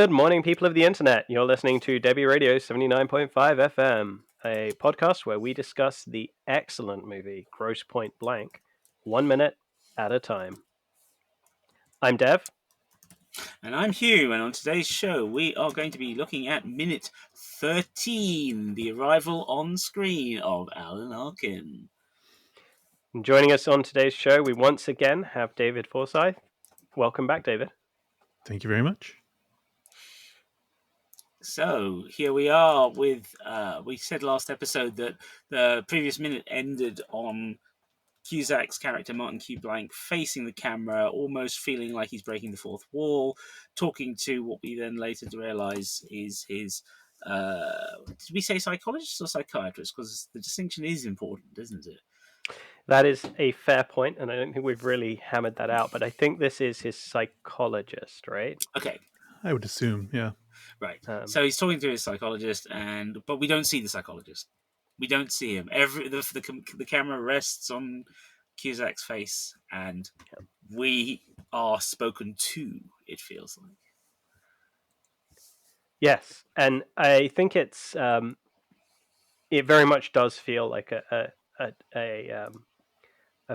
Good morning, people of the internet. You're listening to Debi Radio 79.5 FM, a podcast where we discuss the excellent movie Grosse Point Blank, 1 minute at a time. I'm Dev. And I'm Hugh, and on today's show we are going to be looking at minute 13, the arrival on screen of Alan Arkin. And joining us on today's show, we once again have David Forsyth. Welcome back, David. Thank you very much. So here we are with, we said last episode that the previous minute ended on Cusack's character, Martin Q. Blank, facing the camera, almost feeling like he's breaking the fourth wall, talking to what we then later realise is his, did we say psychologist or psychiatrist? Because the distinction is important, isn't it? That is a fair point, and I don't think we've really hammered that out, but I think this is his psychologist, right? Okay. I would assume, yeah. Right. So he's talking to his psychologist, but we don't see the psychologist. We don't see him. The camera rests on Cusack's face, and we are spoken to, it feels like. Yes, and I think it's it very much does feel like a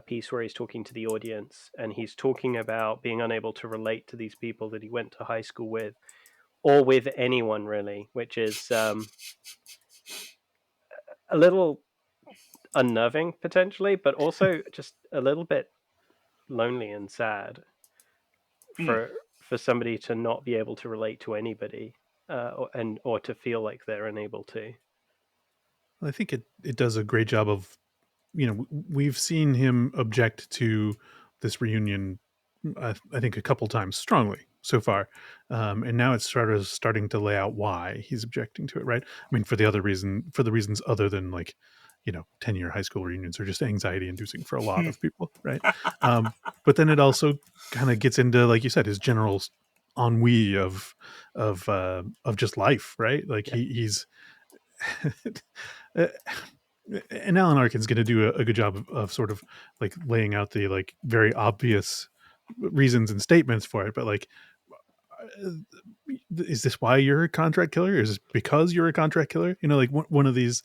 piece where he's talking to the audience, and he's talking about being unable to relate to these people that he went to high school with, or with anyone really, which is a little unnerving potentially, but also just a little bit lonely and sad for somebody to not be able to relate to anybody, or to feel like they're unable to. I think it does a great job of, we've seen him object to this reunion, I think a couple times strongly so far, and now it's starting to lay out why he's objecting to it, right? I mean, for the reasons other than 10-year high school reunions are just anxiety inducing for a lot of people, right? But then it also kind of gets into, like you said, his general ennui of just life, right? Like he's and Alan Arkin's going to do a good job of sort of like laying out the like very obvious reasons and statements for it, but like, is this why you're a contract killer? Is it because you're a contract killer? Like one of these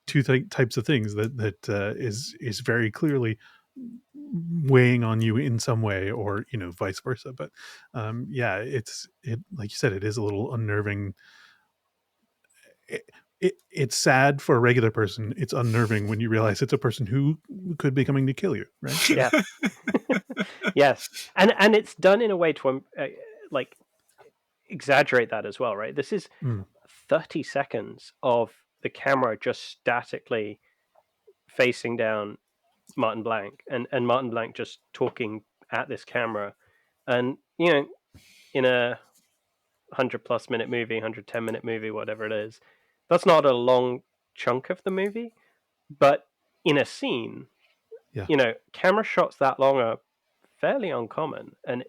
two types of things that is very clearly weighing on you in some way, or vice versa. But it like you said, it is a little unnerving. It's sad for a regular person. It's unnerving when you realize it's a person who could be coming to kill you, right? Yeah. Yes, and it's done in a way to like exaggerate that as well, right? This is 30 seconds of the camera just statically facing down Martin Blank, and Martin Blank just talking at this camera, and in a 100+ minute movie, 110-minute movie, whatever it is, that's not a long chunk of the movie, but in a scene, camera shots that long are fairly uncommon, and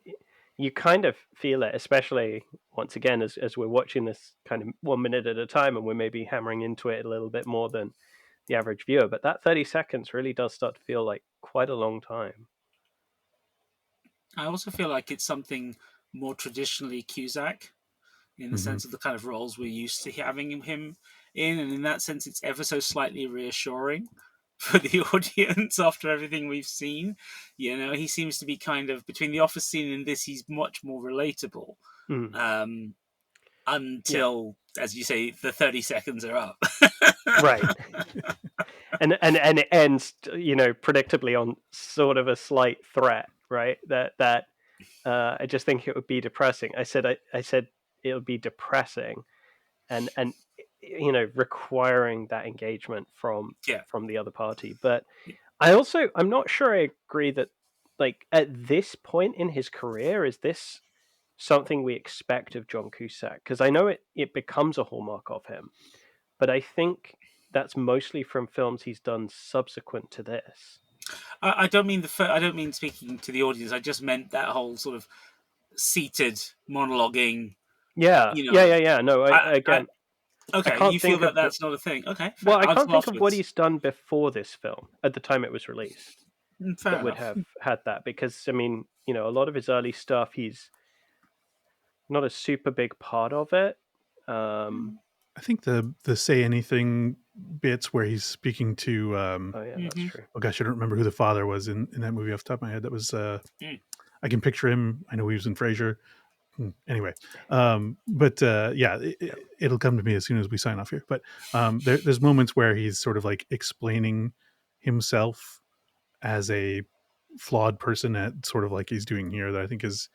you kind of feel it, especially once again as we're watching this kind of 1 minute at a time, and we're maybe hammering into it a little bit more than the average viewer, but that 30 seconds really does start to feel like quite a long time. I also feel like it's something more traditionally Cusack, in the sense of the kind of roles we're used to having him in, and in that sense it's ever so slightly reassuring for the audience after everything we've seen. He seems to be kind of, between the office scene and this, he's much more relatable. Until, as you say, the 30 seconds are up. Right. and it ends, predictably on sort of a slight threat, right? That I just think it would be depressing. I said it would be depressing, and requiring that engagement from the other party. But I'm not sure I agree that, like, at this point in his career, is this something we expect of John Cusack? Because I know it becomes a hallmark of him, but I think that's mostly from films he's done subsequent to this. I don't mean speaking to the audience. I just meant that whole sort of seated monologuing. Yeah. No, again. Okay, you feel that's not a thing. Okay. Well, I can't think of what he's done before this film at the time it was released that would have had that, because, I mean, a lot of his early stuff, he's not a super big part of it. I think the say anything bits where he's speaking to Oh yeah, that's true. oh gosh, I don't remember who the father was in that movie off the top of my head. That was I can picture him. I know he was in Frasier. Anyway, but yeah, it'll come to me as soon as we sign off here. But there's moments where he's sort of like explaining himself as a flawed person, at sort of like he's doing here, that I think is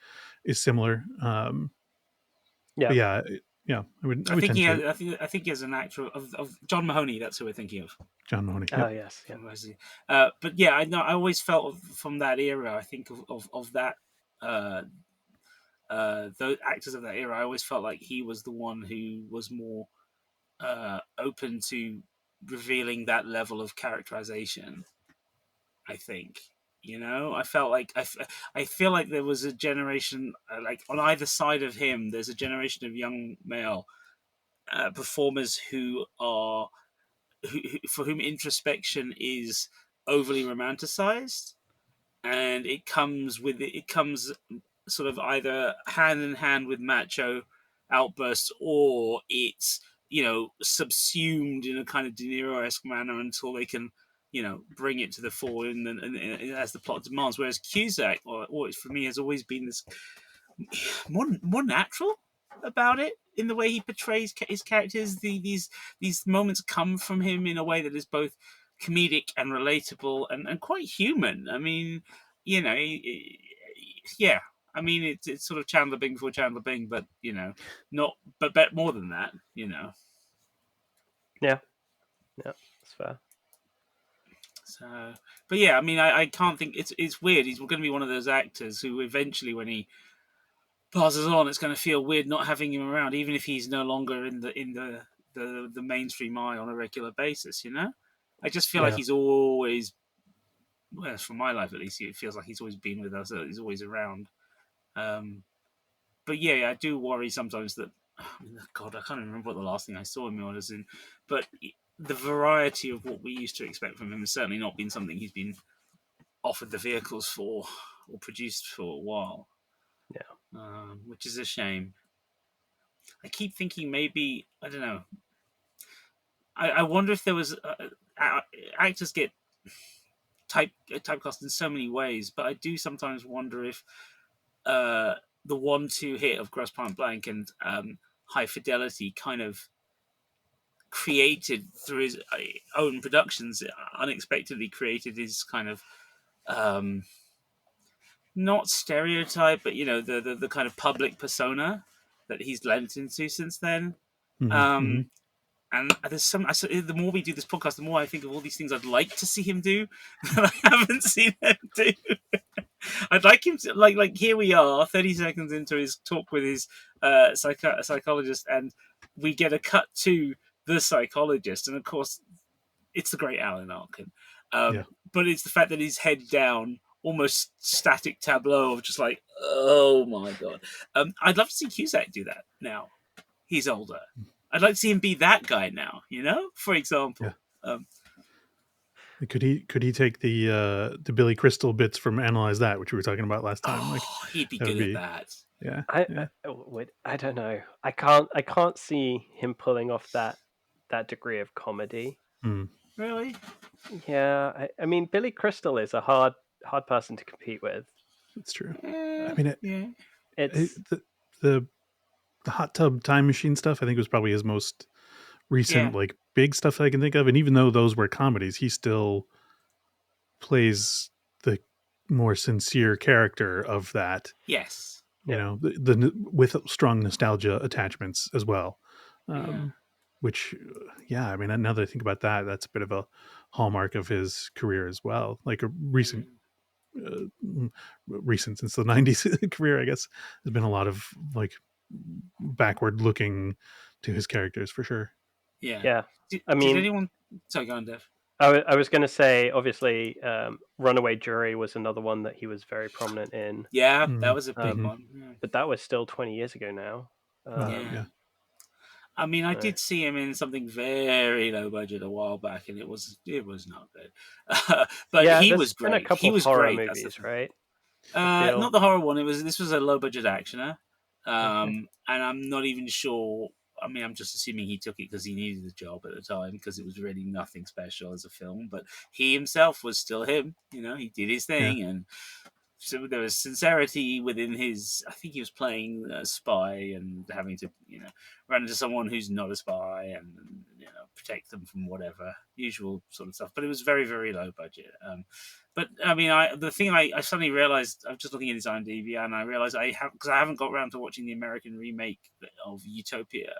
similar. Yeah, But yeah, yeah, I would tend to I think he has an actor of John Mahoney. That's who we're thinking of. John Mahoney. oh Yep. yes, yeah. But yeah, I know. I always felt from that era. I think of that. The actors of that era, I always felt like he was the one who was more open to revealing that level of characterization. I think, I felt like I feel like there was a generation, like on either side of him. There's a generation of young male performers who are for whom introspection is overly romanticized, and it comes sort of either hand in hand with macho outbursts, or it's subsumed in a kind of De Niro-esque manner until they can bring it to the fore as the plot demands. Whereas Cusack, or for me, has always been this more natural about it in the way he portrays his characters. These moments come from him in a way that is both comedic and relatable and quite human. I mean, yeah. I mean, it's sort of Chandler Bing before Chandler Bing, but not, but more than that. Yeah, that's fair. So, but yeah, I mean, I can't think. It's weird. He's going to be one of those actors who eventually, when he passes on, it's going to feel weird not having him around, even if he's no longer in the mainstream eye on a regular basis. I just feel like he's always, well, from my life at least, it feels like he's always been with us. He's always around. But yeah, I do worry sometimes that, God, I can't remember what the last thing I saw him was in, but the variety of what we used to expect from him has certainly not been something he's been offered the vehicles for or produced for a while. Yeah, which is a shame. I keep thinking maybe, I don't know. I wonder if there was actors get typecast in so many ways, but I do sometimes wonder if the 1-2 hit of Grosse Point Blank and High Fidelity kind of created through his own productions, unexpectedly created his kind of not stereotype, but the kind of public persona that he's lent into since then. And there's the more we do this podcast, the more I think of all these things I'd like to see him do that I haven't seen him do. I'd like him to, like here we are, 30 seconds into his talk with his psychologist, and we get a cut to the psychologist, and of course, it's the great Alan Arkin. But it's the fact that he's head down, almost static tableau of just like, oh my God. I'd love to see Cusack do that now. He's older. I'd like to see him be that guy now, for example. Yeah. Could he take the Billy Crystal bits from Analyze That, which we were talking about last time? He'd be good at that. Yeah. I don't know. I can't see him pulling off that degree of comedy. Really? Yeah, I mean, Billy Crystal is a hard person to compete with. That's true. I mean, it's the Hot Tub Time Machine stuff, I think, was probably his most recent like big stuff that I can think of. And even though those were comedies, he still plays the more sincere character of that. Yes. The with strong nostalgia attachments as well. Which, I mean, now that I think about that, that's a bit of a hallmark of his career as well. Like a recent since the 90s career, I guess, there's been a lot of like backward looking to his characters for sure. Yeah. I mean, did anyone? Sorry, go on, Dev. I was going to say, obviously, Runaway Jury was another one that he was very prominent in. Yeah, that was a big one. Yeah. But that was still 20 years ago now. I mean, I did see him in something very low budget a while back, and it was not good. But he was great. Been a couple he was horror great. Movies, right? Not the horror one. This was a low budget actioner. And I'm not even sure. I mean, I'm just assuming he took it because he needed the job at the time, because it was really nothing special as a film. But he himself was still him. He did his Yeah. thing, and so there was sincerity within his. I think he was playing a spy and having to, run into someone who's not a spy and protect them from whatever usual sort of stuff. But it was very, very low budget. But I mean, the thing I suddenly realized, I was just looking at his IMDb, and I realized because I haven't got around to watching the American remake of Utopia,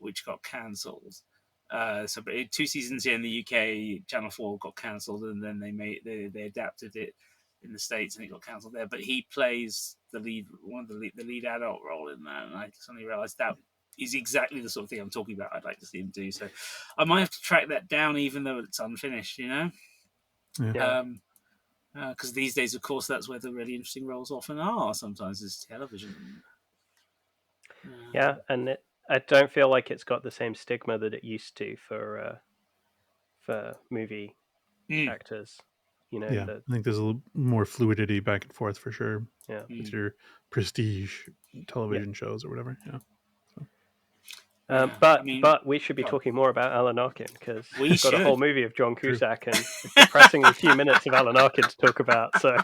which got cancelled. So, but 2 seasons here in the UK, Channel 4 got cancelled, and then they adapted it in the States, and it got cancelled there. But he plays the lead adult role in that, and I suddenly realised that is exactly the sort of thing I'm talking about. I'd like to see him do. So, I might have to track that down, even though it's unfinished. Yeah. Because these days, of course, that's where the really interesting roles often are. Sometimes is television. Yeah, and I don't feel like it's got the same stigma that it used to for movie actors. I think there's a little more fluidity back and forth for sure. Yeah, with your prestige television shows or whatever. Yeah. But we should be talking more about Alan Arkin, because we've got a whole movie of John Cusack, and it's depressing a few minutes of Alan Arkin to talk about. So,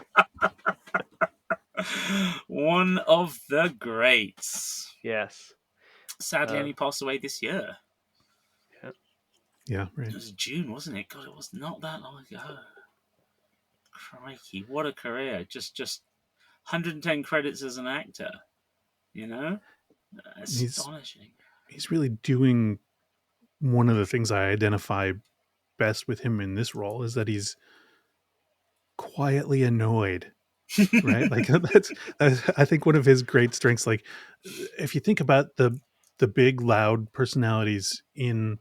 one of the greats. Yes. Sadly, only passed away this year. Yeah, right. It was June, wasn't it? God, it was not that long ago. Crikey, what a career! Just 110 credits as an actor. Astonishing. He's really doing one of the things I identify best with him in this role, is that he's quietly annoyed. Right? Like that's I think one of his great strengths. Like, if you think about the big loud personalities in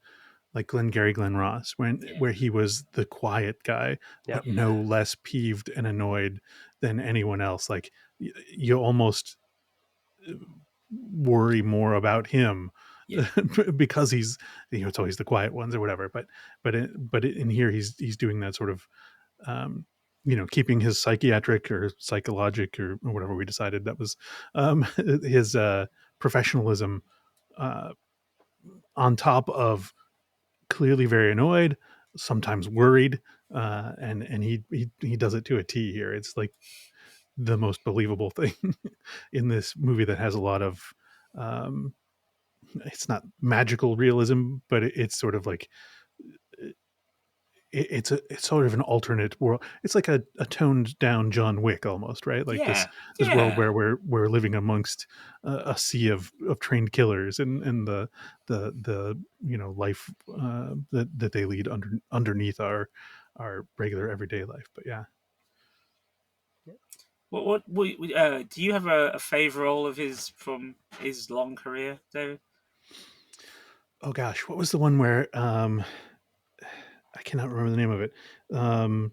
like Glengarry Glen Ross, where he was the quiet guy, but no less peeved and annoyed than anyone else. Like, you almost worry more about him because he's it's always the quiet ones or whatever. But in here he's doing that sort of keeping his psychiatric or psychologic or whatever we decided that was his professionalism on top of clearly very annoyed, sometimes worried, and he does it to a T here. It's like the most believable thing in this movie that has a lot of it's not magical realism, but it's sort of like it's sort of an alternate world. It's like a toned down John Wick almost, right? Like this world where we're living amongst a sea of trained killers and the life that they lead underneath our regular everyday life. But yeah. What do you have a favorite role of his from his long career, David? Oh gosh, what was the one where I cannot remember the name of it. Oh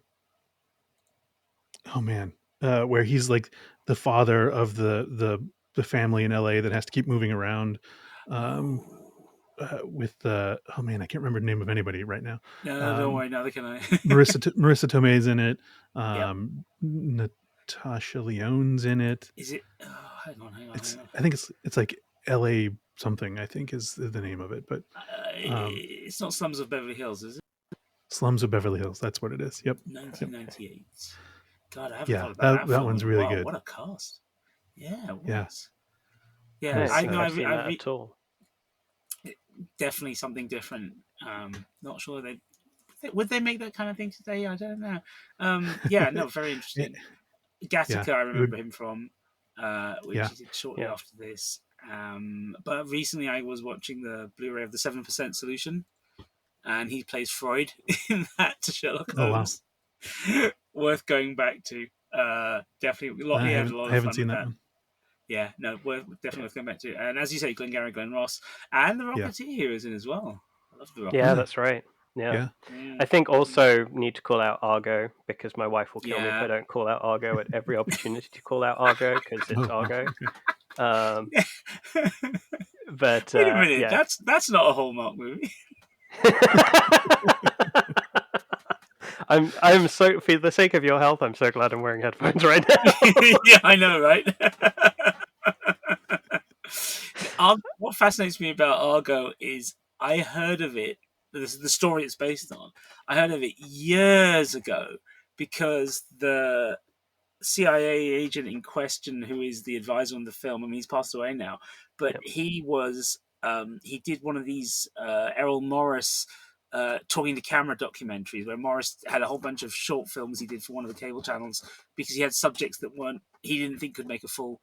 man, where he's like the father of the family in LA that has to keep moving around. With oh man, I can't remember the name of anybody right now. No, don't worry, neither can I. Marissa Tomei's in it. Natasha Lyonne's in it. Is it? Oh, hang on. I think it's like LA something, I think is the name of it, but it's not Slums of Beverly Hills, is it? Slums of Beverly Hills, that's what it is. Yep. 1998. Yep. God, I haven't thought about that one's really good. What a cast! Yeah, it was. Yeah, I haven't seen that at all. Definitely something different. Not sure would they make that kind of thing today. I don't know. Very interesting. Gattaca, I remember him from, which he did shortly after this. But recently I was watching the Blu-ray of the 7% Solution, and he plays Freud in that to Sherlock Holmes. Oh, wow. Worth going back to. Definitely, I haven't seen that one. Yeah, no, definitely worth going back to. And as you say, Glengarry Glen Ross and the Rocketeer is in as well. I love the Rocketeer. Yeah, that's right. Yeah. I think also need to call out Argo, because my wife will kill me if I don't call out Argo at every opportunity to call out Argo, because it's Argo. But wait a minute, that's not a Hallmark movie. I'm so, for the sake of your health, I'm so glad I'm wearing headphones right now. Yeah, I know, right? What fascinates me about Argo is I heard of it. This is the story it's based on. I heard of it years ago because the CIA agent in question, who is the advisor on the film, I mean, he's passed away now, but Yep. he did one of these Errol Morris talking to camera documentaries where Morris had a whole bunch of short films he did for one of the cable channels because he had subjects that he didn't think could make a full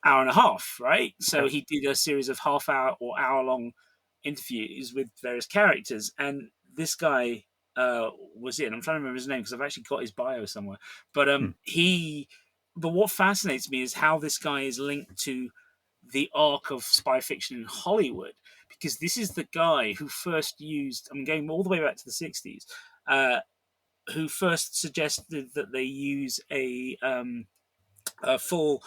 hour and a half, right? So Yep. he did a series of half hour or hour long interviews with various characters, and this guy was it. And I'm trying to remember his name because I've actually got his bio somewhere. But but what fascinates me is how this guy is linked to the arc of spy fiction in Hollywood, because this is the guy who first used. I'm going all the way back to the '60s. Who first suggested that they use a full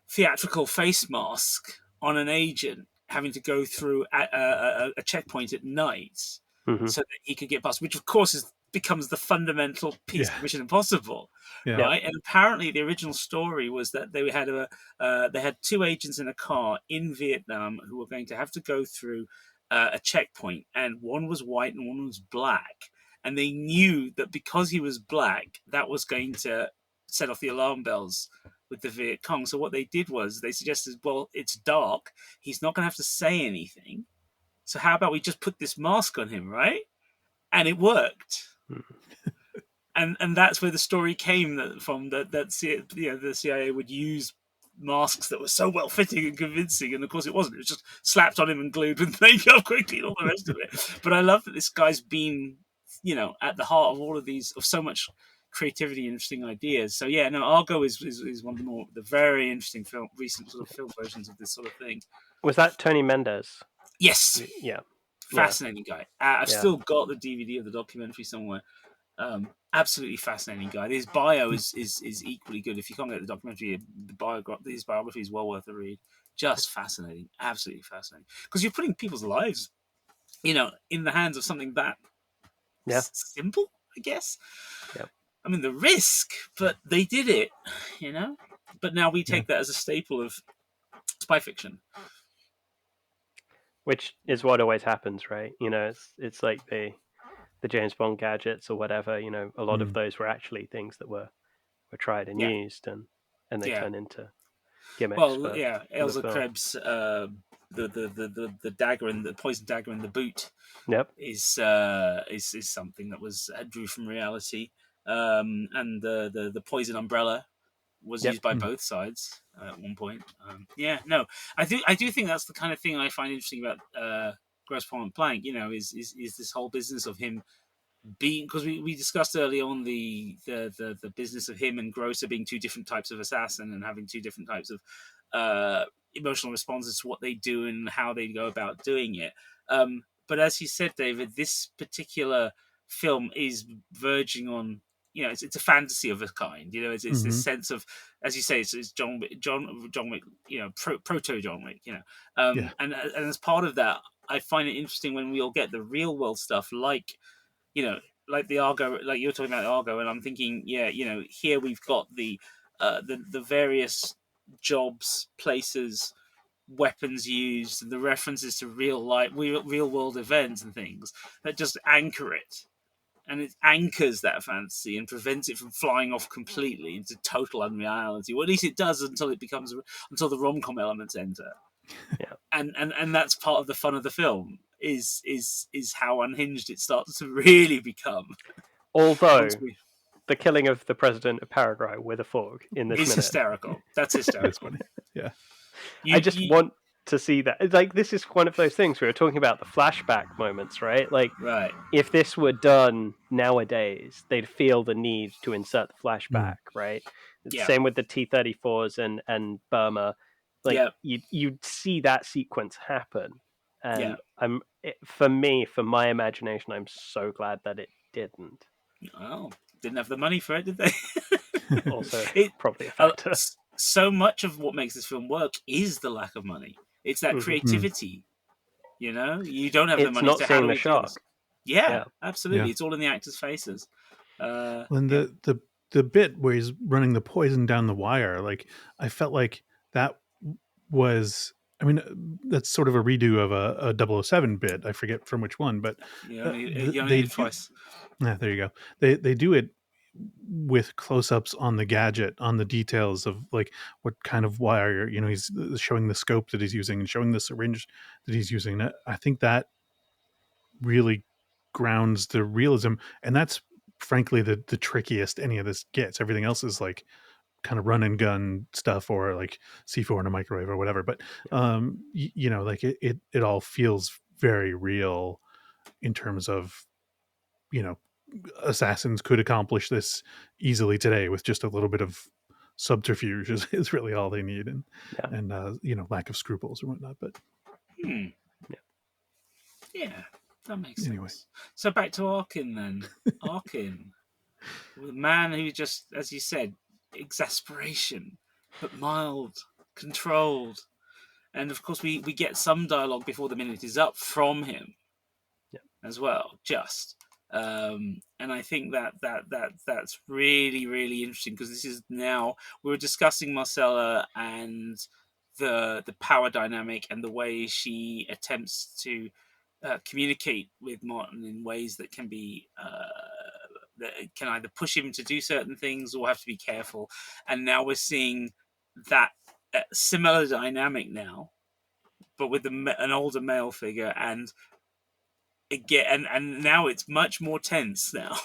theatrical face mask on an agent having to go through a checkpoint at night Mm-hmm. so that he could get past, which of course becomes the fundamental piece of Mission Impossible, right? And apparently, the original story was that they had two agents in a car in Vietnam who were going to have to go through a checkpoint, and one was white and one was black, and they knew that because he was black, that was going to set off the alarm bells with the Viet Cong. So what they did was they suggested, well, it's dark. He's not going to have to say anything. So how about we just put this mask on him, right? And it worked. And that's where the story came from. That the CIA would use masks that were so well fitting and convincing, and of course it wasn't. It was just slapped on him and glued with makeup quickly and all the rest of it. But I love that this guy's been, at the heart of all of these, of so much creativity and interesting ideas. So yeah, no, Argo is one of the very interesting recent sort of film versions of this sort of thing. Was that Tony Mendez? Yes. Yeah. Fascinating guy. I've still got the DVD of the documentary somewhere. Absolutely fascinating guy. His bio is equally good. If you can't get the documentary, his biography is well worth a read. Just fascinating, absolutely fascinating. Because you're putting people's lives, in the hands of something that simple, I guess. Yeah. I mean, the risk, but they did it, But now we take that as a staple of spy fiction. Which is what always happens, right? It's like the James Bond gadgets or whatever. A lot of those were actually things that were tried and used, and they turn into gimmicks. Well, for Elsa Krebs, the dagger and the poison dagger in the boot. Yep. Is something that drew from reality, and the poison umbrella was used by both sides at one point. I do think that's the kind of thing I find interesting about Grosse Pointe Blank. Is this whole business of him being, because we discussed early on the business of him and Grosse being two different types of assassin and having two different types of emotional responses to what they do and how they go about doing it. But as you said, David, this particular film is verging on, it's a fantasy of a kind. It's this sense of, as you say, it's John Wick, proto John Wick. And as part of that, I find it interesting when we all get the real world stuff, like the Argo, like you're talking about Argo, and I'm thinking, here we've got the various jobs, places, weapons used, and the references to real world events and things that just anchor it. And it anchors that fantasy and prevents it from flying off completely into total unreality. Well, at least it does until the rom-com elements enter. Yeah. And that's part of the fun of the film is how unhinged it starts to really become. Although the killing of the president of Paraguay with a fork in this minute. Hysterical. That's hysterical. Yeah. I just want to see that. Like, this is one of those things we were talking about, the flashback moments, right? Like, if this were done nowadays, they'd feel the need to insert the flashback, right? Same with the T-34s and Burma. Like, you'd see that sequence happen. And for my imagination, I'm so glad that it didn't. Oh, didn't have the money for it, did they? Also, probably a factor. So much of what makes this film work is the lack of money. It's that creativity. You don't have the money. It's not seeing the shark. Yeah, absolutely. Yeah. It's all in the actors' faces. And the bit where he's running the poison down the wire, like, I felt like that was I mean, that's sort of a redo of a 007 bit. I forget from which one, but You only they need it do. twice. Yeah, there you go. They do it with close-ups on the gadget, on the details of like what kind of wire, he's showing the scope that he's using and showing the syringe that he's using. I think that really grounds the realism, and that's frankly the trickiest any of this gets. Everything else is like kind of run and gun stuff or like C4 in a microwave or whatever, but like it all feels very real in terms of, you know assassins could accomplish this easily today with just a little bit of subterfuge is really all they need, Yeah. and lack of scruples or whatnot. But Hmm. Yeah. Yeah, that makes anyway, sense. So back to Arkin then. Arkin, the man who just, as you said, exasperation, but mild, controlled, and of course we get some dialogue before the minute is up from him Yeah. as well. Just. And I think that's really really interesting, because this is now we were discussing Marcella and the power dynamic and the way she attempts to communicate with Martin in ways that can be that can either push him to do certain things or have to be careful. And now we're seeing that similar dynamic now, but with an older male figure, and again, and now it's much more tense now.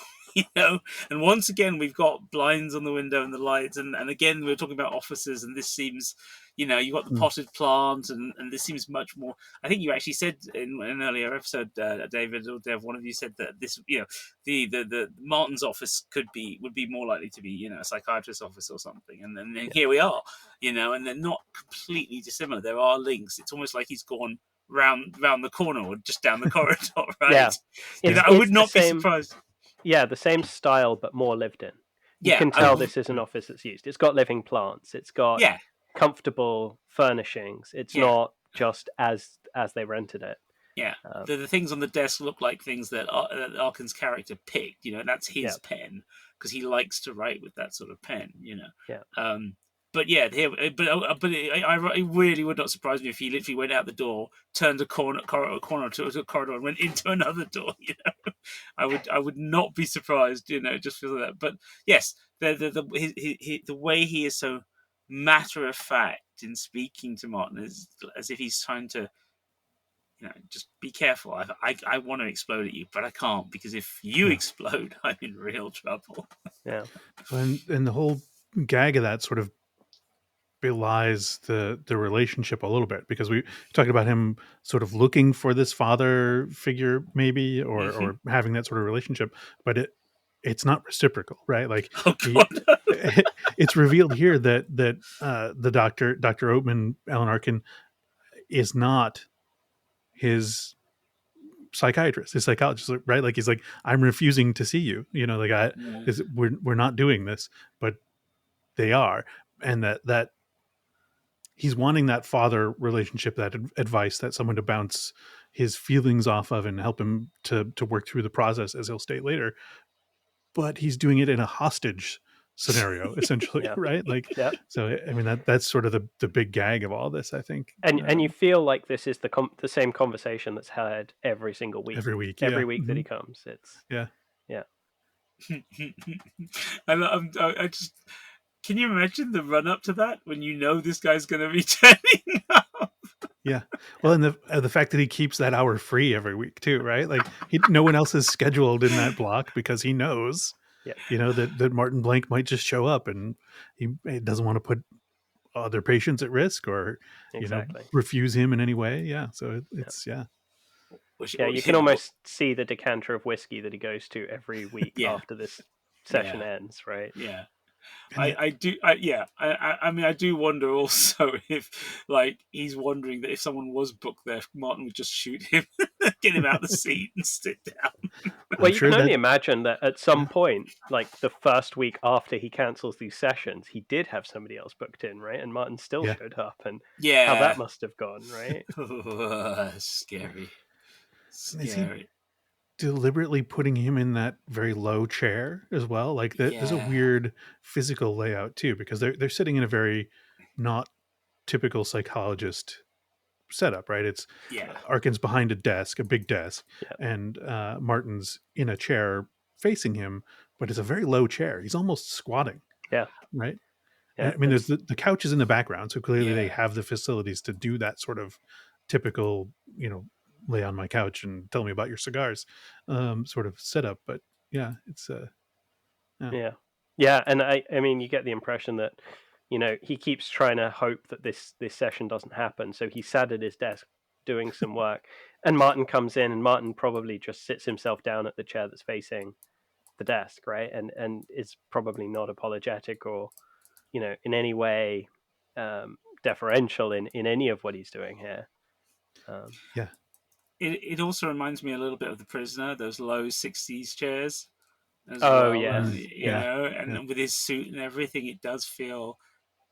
And once again we've got blinds on the window and the lights, and again we're talking about officers, and this seems, you've got the potted plant, and this seems much more. I think you actually said in an earlier episode, David or Dev, one of you said that this, the Martin's office would be more likely to be, a psychiatrist's office or something, and then here we are, and they're not completely dissimilar. There are links. It's almost like he's gone round the corner or just down the corridor, right? Yeah, I would not be surprised. Yeah, the same style but more lived in. You can tell this is an office that's used. It's got living plants. It's got comfortable furnishings. It's not just as they rented it. Yeah, the things on the desk look like things that Arkin's character picked. That's his pen, because he likes to write with that sort of pen. Yeah. But yeah, it really would not surprise me if he literally went out the door, turned a corner to a corridor, and went into another door. I would not be surprised. Just for that. But yes, the way he is so matter of fact in speaking to Martin is as if he's trying to, just be careful. I want to explode at you, but I can't, because if you explode, I'm in real trouble. Yeah, and the whole gag of that sort of belies the relationship a little bit, because we talked about him sort of looking for this father figure, maybe, or having that sort of relationship, but it's not reciprocal, right? Like, it's revealed here that the Dr. Oatman, Alan Arkin, is not his psychiatrist, his psychologist, right? Like, he's like, I'm refusing to see you, like we're not doing this, but they are. And that he's wanting that father relationship, that advice, that someone to bounce his feelings off of and help him to work through the process, as he'll state later. But he's doing it in a hostage scenario, essentially, right? Like, so I mean that's sort of the big gag of all this, I think. And you feel like this is the same conversation that's had every single week, every week that he comes. It's yeah. I just, can you imagine the run up to that when this guy's going to be turning up? Yeah, well, and the fact that he keeps that hour free every week too, right? Like, no one else is scheduled in that block, because he knows, that Martin Blank might just show up, and he doesn't want to put other patients at risk, or refuse him in any way. Yeah, so it's you can almost see the decanter of whiskey that he goes to every week after this session ends, right? Yeah. I mean, I do wonder also if, like, he's wondering that if someone was booked there, Martin would just shoot him, get him out of the seat and sit down. Well, you can only imagine that at some point, like the first week after he cancels these sessions, he did have somebody else booked in, right? And Martin still showed up, and how that must have gone, right? Scary. Is he deliberately putting him in that very low chair as well? Like, there's a weird physical layout too, because they're sitting in a very not typical psychologist setup, right? It's Yeah. Arkin's behind a desk, a big desk, Yeah. and Martin's in a chair facing him, but it's a very low chair. He's almost squatting, Yeah. right? And, Yeah. I mean, there's the couch is in the background, so clearly they Yeah. have the facilities to do that sort of typical, lay on my couch and tell me about your cigars, sort of setup. But yeah, it's yeah, Yeah. Yeah, and I mean, you get the impression that, he keeps trying to hope that this session doesn't happen. So he sat at his desk doing some work, and Martin comes in, and Martin probably just sits himself down at the chair that's facing the desk, right? And is probably not apologetic or, in any way deferential in any of what he's doing here. yeah, It also reminds me a little bit of The Prisoner, those low 60s chairs as Oh well. yes, You yeah, yeah. know, yeah. and with his suit and everything, it does feel,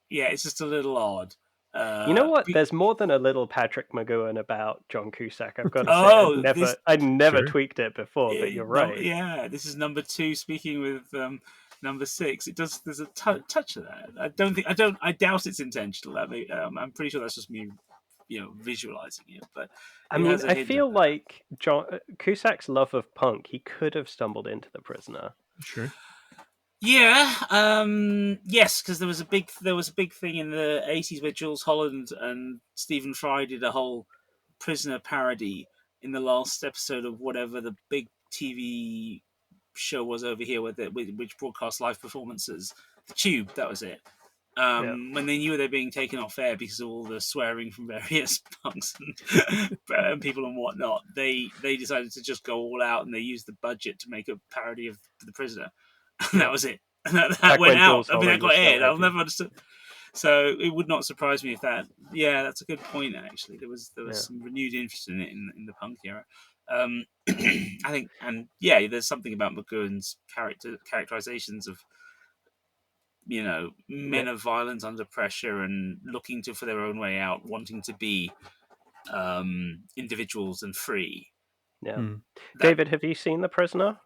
yeah, it's just a little odd. You know what? Be- There's more than a little Patrick McGowan about John Cusack. I've got to say, oh, this I never Sure. tweaked it before, but you're no, right. yeah, this is number two. Speaking with number six, it does. There's a touch of that. I doubt it's intentional. I'm pretty sure that's just me, visualizing it. But I it mean, has a I hint of feel that. like John Cusack's love of punk. He could have stumbled into The Prisoner. Sure. Yeah, yes, because there was a big thing in the '80s where Jules Holland and Stephen Fry did a whole prisoner parody in the last episode of whatever the big TV show was over here, which broadcast live performances. The Tube, that was it. Yeah, When they knew they were being taken off air because of all the swearing from various punks and people and whatnot, they decided to just go all out, and they used the budget to make a parody of The Prisoner. And yeah. that was it. And that Back went when out. Jules I mean, that Holland was got still aired. I'll edgy. never understand. So it would not surprise me if that. Yeah, that's a good point. Actually, there was Yeah, some renewed interest in it in the punk era. I think, and yeah, there's something about McGowan's characterizations of yeah, men of violence under pressure and looking for their own way out, wanting to be individuals and free. yeah. Hmm. That David, have you seen The Prisoner?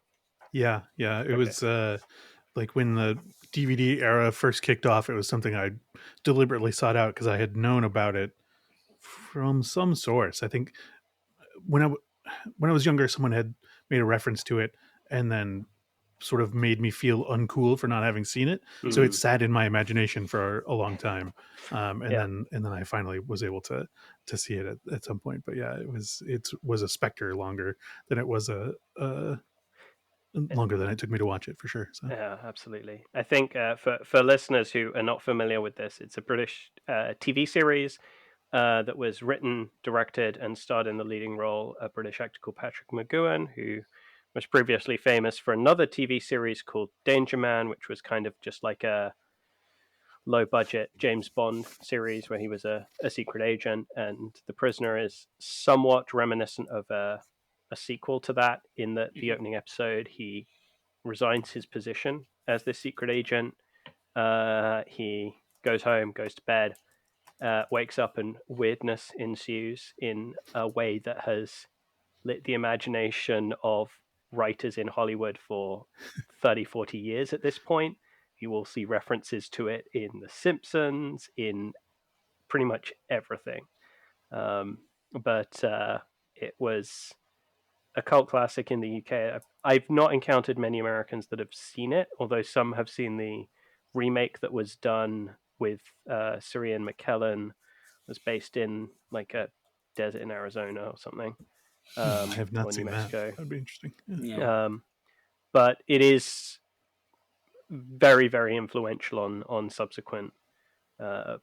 Yeah, yeah. It Okay. was like when the DVD era first kicked off. It was something I deliberately sought out because I had known about it from some source. I think when when I was younger, someone had made a reference to it, and then sort of made me feel uncool for not having seen it. So it Mm, sat in my imagination for a long time, and yeah. then I finally was able to see it at some point. But yeah, it was a specter longer than it was a longer than it took me to watch it for sure. So Yeah, absolutely. I think for listeners who are not familiar with this, it's a British TV series that was written, directed, and starred in the leading role a British actor called Patrick McGowan, who was previously famous for another TV series called Danger Man, which was kind of just like a low budget James Bond series where he was a secret agent. And The Prisoner is somewhat reminiscent of a sequel to that, in that the opening episode he resigns his position as this secret agent. He goes home, goes to bed, wakes up, and weirdness ensues in a way that has lit the imagination of writers in Hollywood for 30, 40 years at this point. You will see references to it in The Simpsons, in pretty much everything. But it was a cult classic in the UK. I've not encountered many Americans that have seen it, although some have seen the remake that was done with Syrian McKellen, was based in like a desert in Arizona or something, I have not or New seen that. Mexico. That'd be interesting. Yeah. yeah. Um, but it is very, very influential on subsequent uh,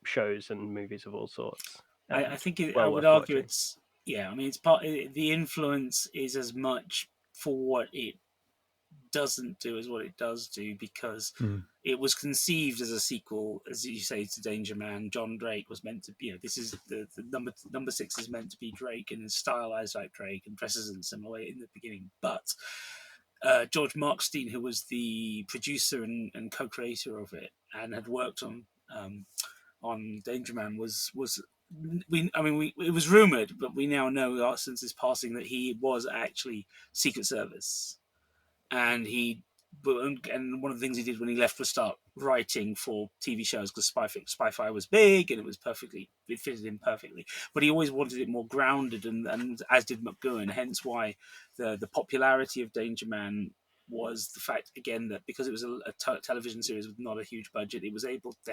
shows and movies of all sorts. I And think I well would worth argue watching. it's, yeah. I mean, it's part. The influence is as much for what it doesn't do as what it does do, because Mm. it was conceived as a sequel, as you say, to Danger Man. John Drake was meant to be, this is the number six is meant to be Drake and is stylized like Drake and dresses in a similar way in the beginning. But George Markstein, who was the producer and co-creator of it and had worked on Danger Man, was it was rumored, but we now know since his passing that he was actually Secret Service, and he and one of the things he did when he left was start writing for TV shows, because Spy-Fi was big and it fitted in perfectly. But he always wanted it more grounded, and as did McGowan. Hence why the popularity of Danger Man was the fact, again, that because it was a television series with not a huge budget, they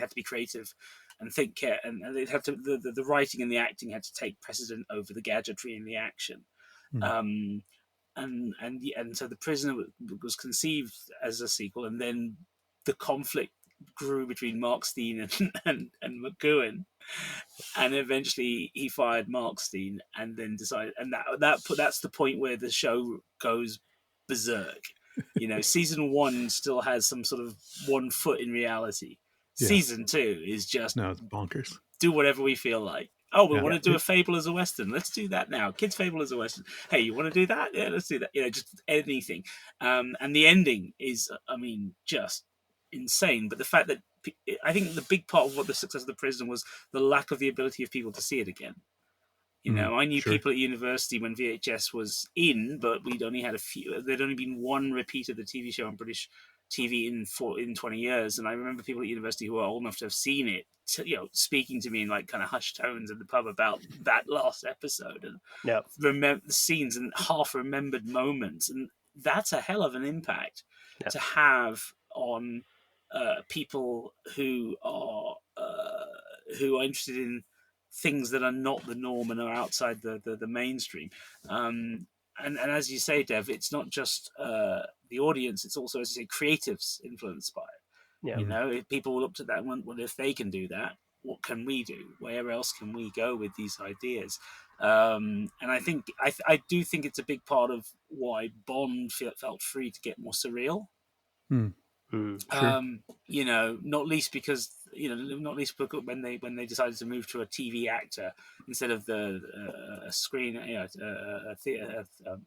had to be creative and think, and it had to the writing and the acting had to take precedent over the gadgetry and the action. Um, and so The Prisoner was conceived as a sequel, and then the conflict grew between Mark Steen and McGowan, and eventually he fired Mark Steen, and then decided, and that's the point where the show goes berserk. Season 1 still has some sort of one foot in reality. Season 2 is just no, it's bonkers. Do whatever we feel like. Oh, we want to do a Fable as a Western. Let's do that now. Kids Fable as a Western. Hey, you want to do that? Yeah, let's do that. Just anything. And the ending is, just insane. But the fact that I think the big part of what the success of The Prisoner was the lack of the ability of people to see it again. I knew people at university when VHS was in, but we'd only had a few. There'd only been one repeat of the TV show on British TV in 20 years, and I remember people at university who were old enough to have seen it, speaking to me in like kind of hushed tones in the pub about that last episode, and remember the scenes and half remembered moments, and that's a hell of an impact to have on people who are interested in things that are not the norm and are outside the mainstream. And as you say, Dev, it's not just the audience; it's also, as you say, creatives influenced by it. Yeah. If people looked at that and went, well, if they can do that, what can we do? Where else can we go with these ideas? And I think I do think it's a big part of why Bond felt free to get more surreal. Sure. Not least because when they decided to move to a TV actor instead of a screen, a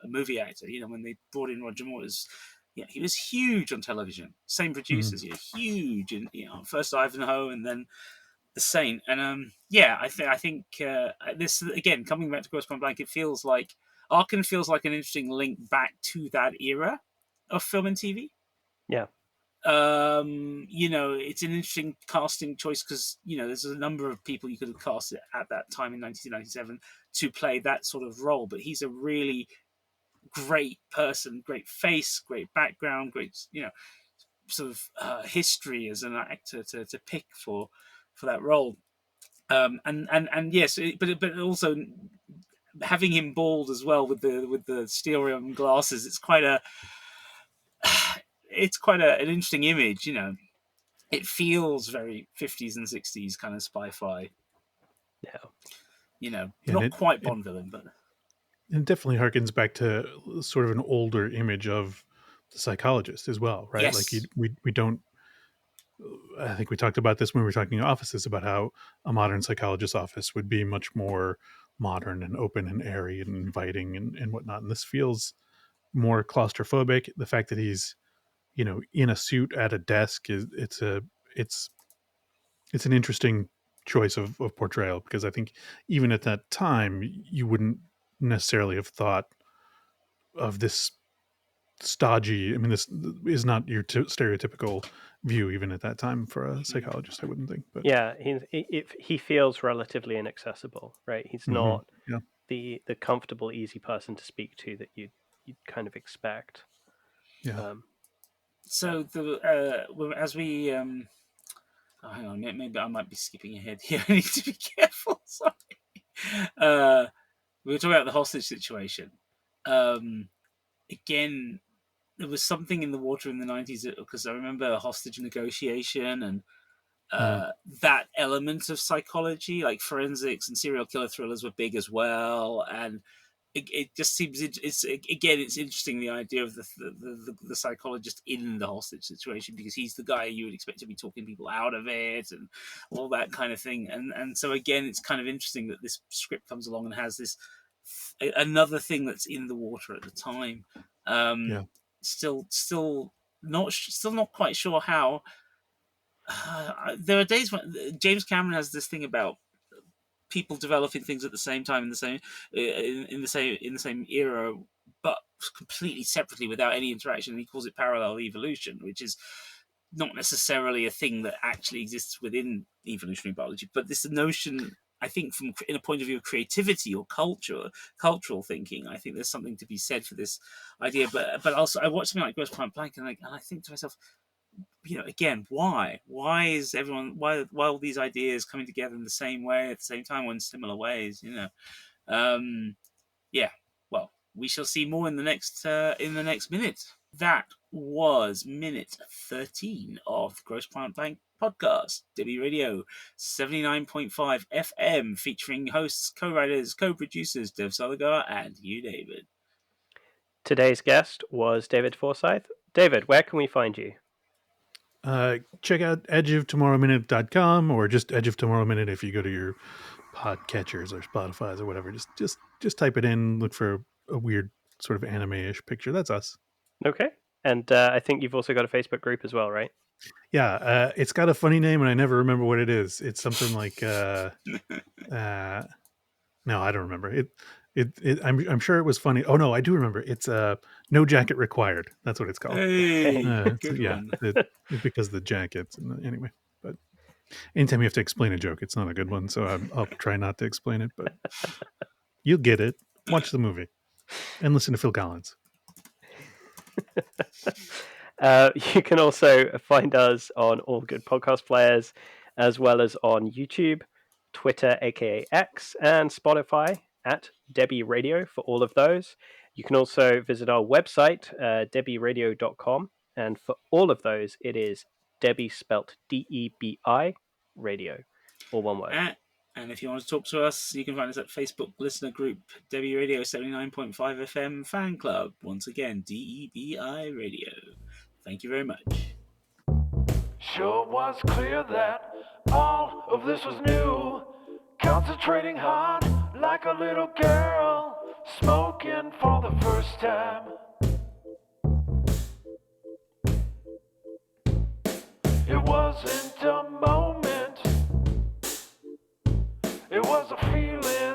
movie actor. When they brought in Roger Moore, he was huge on television. Same producers, huge in first Ivanhoe and then The Saint. And I think this again, coming back to Grosse Point Blank, it feels like Arkin feels like an interesting link back to that era of film and TV. Yeah. It's an interesting casting choice because there's a number of people you could have cast at that time in 1997 to play that sort of role, but he's a really great person, great face, great background, great sort of history as an actor to pick for that role. And yes, but also having him bald as well with the steel rim glasses, it's quite an interesting image. It feels very 50s and 60s kind of spy-fi. Not quite Bond villain, but it definitely harkens back to sort of an older image of the psychologist as well, right? Yes. Like we don't. I think we talked about this when we were talking offices about how a modern psychologist's office would be much more modern and open and airy and inviting and whatnot. And this feels more claustrophobic. The fact that he's in a suit at a desk it's an interesting choice of portrayal, because I think even at that time you wouldn't necessarily have thought of this stodgy. I mean, this is not your stereotypical view even at that time for a psychologist, I wouldn't think. But he feels relatively inaccessible, right? He's not the comfortable, easy person to speak to that you'd kind of expect. So as we hang on, maybe I might be skipping ahead here. I need to be careful. Sorry. We were talking about the hostage situation. Again, there was something in the water in the 90s because I remember hostage negotiation and that element of psychology, like forensics and serial killer thrillers, were big as well. And it just seems it's interesting, the idea of the psychologist in the hostage situation, because he's the guy you would expect to be talking people out of it and all that kind of thing. And so again, it's kind of interesting that this script comes along and has this another thing that's in the water at the time. Still not quite sure how. There are days when James Cameron has this thing about people developing things at the same time in the same era, but completely separately without any interaction. He calls it parallel evolution, which is not necessarily a thing that actually exists within evolutionary biology, but this notion, I think, from in a point of view of creativity or cultural thinking, I think there's something to be said for this idea. But also, I watch something like Grosse Pointe Blank, and I think to myself, again, why is everyone why all these ideas coming together in the same way at the same time or in similar ways? Yeah. Well, we shall see more in the next minute. That was minute 13 of the Grosse Pointe Blank podcast, Debi Radio 79.5 FM, featuring hosts, co-writers, co-producers, Dev Soligar and you, David. Today's guest was David Forsyth. David, where can we find you? Check out edgeoftomorrowminute.com or just Edge of Tomorrow Minute if you go to your podcatchers or Spotify's or whatever. Just type it in, look for a weird sort of anime-ish picture. That's us. Okay. And I think you've also got a Facebook group as well, right? Yeah, it's got a funny name and I never remember what it is. It's something like no, I don't remember. I'm sure it was funny. Oh no, I do remember. It's No Jacket Required. That's what it's called. Hey, good one. Because of the jackets. Anyway, but anytime you have to explain a joke, it's not a good one. So I'll try not to explain it, but you'll get it. Watch the movie and listen to Phil Collins. You can also find us on all good podcast players, as well as on YouTube, Twitter, aka X, and Spotify at Debi Radio for all of those. You can also visit our website, debiradio.com, and for all of those, it is Debi spelt DEBI radio, all one word. And if you want to talk to us, you can find us at Facebook listener group, Debi Radio 79.5 FM fan club. Once again, DEBI Radio. Thank you very much. Sure was clear that all of this was new. Concentrating hard like a little girl, smoking for the first time. It wasn't a moment, it was a feeling.